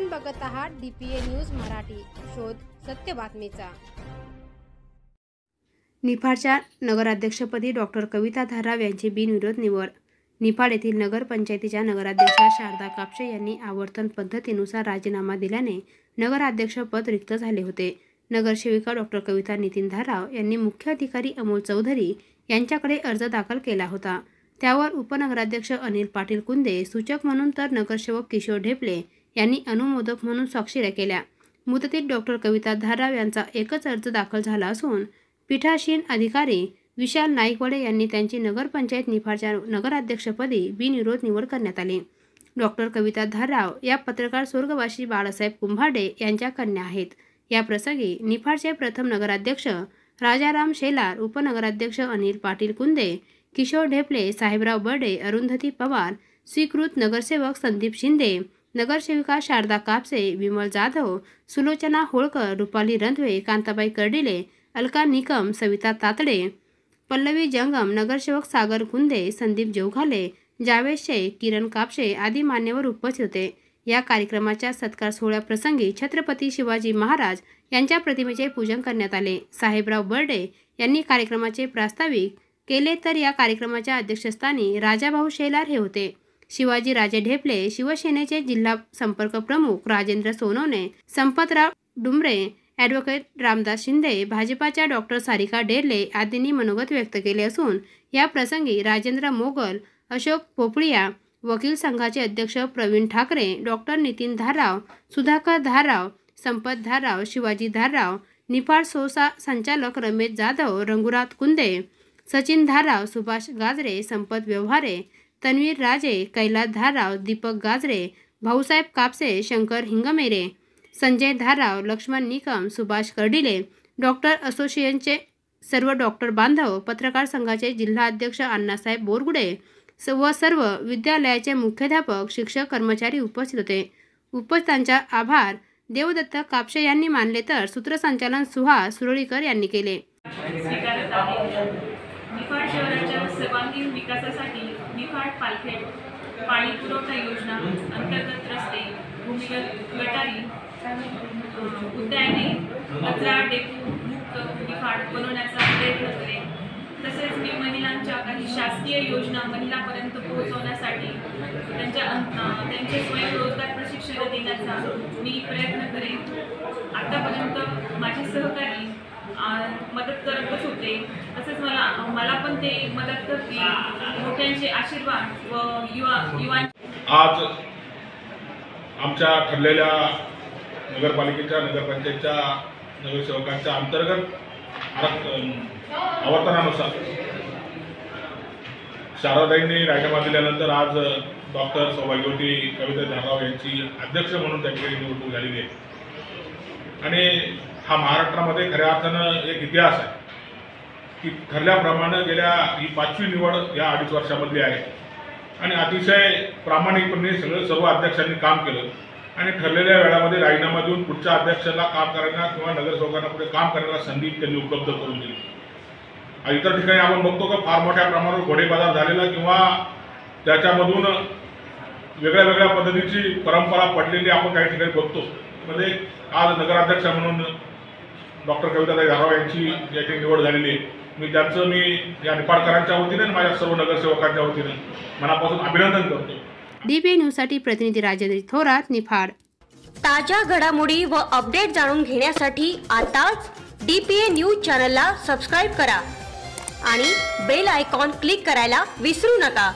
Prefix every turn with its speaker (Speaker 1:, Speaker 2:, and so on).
Speaker 1: आपण बघत आहात DPA न्यूज मराठी, शोध सत्य बातमीचा। निफाडच्या नगराध्यक्षपदी डॉक्टर कविता धाराव यांची बिनविरोध निवड। निफाड येथील नगरपंचायतीच्या नगराध्यक्षा शारदा कापसे यांनी आवर्तन पद्धतीनुसार राजीनामा दिल्याने नगराध्यक्षपद रिक्त झाले होते। नगरसेविका डॉक्टर कविता नितीन धाराव यांनी मुख्य अधिकारी अमोल चौधरी यांच्याकडे अर्ज दाखल केला होता। त्यावर उपनगराध्यक्ष अनिल पाटील कुंदे सूचक म्हणून तर नगरसेवक किशोर ढेपले यांनी अनुमोदक म्हणून स्वाक्षऱ्या केल्या। मुदतीत डॉक्टर कविता धाराव यांचा एकच अर्ज दाखल झाला असून पीठासीन अधिकारी विशाल नाईकवडे यांनी त्यांची नगरपंचायत निफाडच्या नगराध्यक्षपदी बिनविरोध निवड करण्यात आली। डॉक्टर कविता धाराव या पत्रकार स्वर्गवासी बाळासाहेब कुंभाडे यांच्या कन्या आहेत। या प्रसंगी निफाडचे प्रथम नगराध्यक्ष राजाराम शेलार, उपनगराध्यक्ष अनिल पाटील कुंदे, किशोर ढेपले, साहेबराव बर्डे, अरुंधती पवार, स्वीकृत नगरसेवक संदीप शिंदे, नगरसेविका शारदा कापसे, विमल जाधव, सुलोचना होळकर, रुपाली रंधवे, कांताबाई कर्डिले, अलका निकम, सविता तातडे, पल्लवी जंगम, नगरसेवक सागर कुंदे, संदीप जोघाले, जावेद शेख, किरण कापसे आदी मान्यवर उपस्थित होते। या कार्यक्रमाच्या सत्कार सोहळ्याप्रसंगी छत्रपती शिवाजी महाराज यांच्या प्रतिमेचे पूजन करण्यात आले। साहेबराव बर्डे यांनी कार्यक्रमाचे प्रास्ताविक केले, तर या कार्यक्रमाच्या अध्यक्षस्थानी राजाभाऊ शेलार हे होते। शिवाजी राजे ढेपले, शिवसेनेचे जिल्हा संपर्क प्रमुख राजेंद्र सोनवणे, संपतराव डुमरे, ॲडव्होकेट रामदास शिंदे, भाजपाच्या डॉक्टर सारिका डेरले आदींनी मनोगत व्यक्त केले असून या प्रसंगी राजेंद्र मोगल, अशोक पोपळिया, वकील संघाचे अध्यक्ष प्रवीण ठाकरे, डॉक्टर नितीन धाराव, सुधाकर धाराव, संपत धाराव, शिवाजी धाराव, निफाड सोसा संचालक रमेश जाधव, रंगुरात कुंदे, सचिन धाराव, सुभाष गाजरे, संपत व्यवहारे, तन्वीर राजे, कैलास धाराव, दीपक गाजरे, भाऊसाहेब कापसे, शंकर हिंगमेरे, संजय धाराव, लक्ष्मण निकम, सुभाष कर्डिले, डॉक्टर असोसिएशनचे सर्व डॉक्टर बांधव, पत्रकार संघाचे जिल्हा अध्यक्ष अण्णासाहेब बोरगुडे व सर्व विद्यालयाचे मुख्याध्यापक, शिक्षक, कर्मचारी उपस्थित होते। उपस्थितांचा आभार देवदत्त कापसे यांनी मानले, तर सूत्रसंचालन सुहास सुरळीकर यांनी केले।
Speaker 2: निफाड शहराच्या सर्वांगीण विकासासाठी निफाड पालखेड पाणी पुरवठा योजना अंतर्गत रस्ते, भूमिगत गटारी, उद्याने, कचरा डेपो मुक्त निफाड बनवण्याचा प्रयत्न करेन। तसेच मी महिलांच्या काही शासकीय योजना महिलांपर्यंत पोहोचवण्यासाठी त्यांचे स्वयंरोजगार प्रशिक्षण देण्याचा मी प्रयत्न करेन। आतापर्यंत माझे सहकारी मदत करतच होते, तसेच मला पण ते मदत करतील। मोठ्यांचे आशीर्वाद व युवा
Speaker 3: आज आमच्या ठरलेल्या नगरपालिकेच्या नगरपंचायतच्या नगरसेवकांच्या अंतर्गत आवर्तनानुसार शारदाईंनी राजीनामा दिल्यानंतर आज डॉक्टर सौभाग्यवती कविता धाराव यांची अध्यक्ष म्हणून त्या ठिकाणी निवडणूक झालेली आहे। आणि हा महाराष्ट्रामध्ये खऱ्या अर्थानं एक इतिहास आहे की ठरल्याप्रमाणे गेल्या ही 5वी निवड या 2.5 वर्षामधली आहे आणि अतिशय प्रामाणिकपणे सर्व अध्यक्षांनी काम केलं आणि ठरलेल्या वेळामध्ये राजीनामा देऊन पुढच्या अध्यक्षाला काम करायला किंवा नगरसेवकांना पुढे काम करण्याला संधी त्यांनी उपलब्ध करून दिली। इतर ठिकाणी आपण बघतो की फार मोठ्या प्रमाणावर घोडेबाजार झालेला किंवा त्याच्यामधून वेगळ्या वेगळ्या पद्धतीची परंपरा पडलेली आपण काही ठिकाणी बघतो। मध्ये आज नगराध्यक्ष म्हणून डॉक्टर कविताताई धाराव यांची याची निवड झालेली आहे। मी या निफाडकरांच्या वतीने आणि माझ्या सर्व नगरसेवकांच्या वतीने मनापासून अभिनंदन करतो।
Speaker 1: DPA न्यूजसाठी प्रतिनिधी राजेंद्र थोरात, निफाड।
Speaker 4: ताज्या घडामोडी व अपडेट जाणून घेण्यासाठी आताच DPA न्यूज चॅनलला सबस्क्राइब करा आणि बेल आयकॉन क्लिक करायला विसरू नका।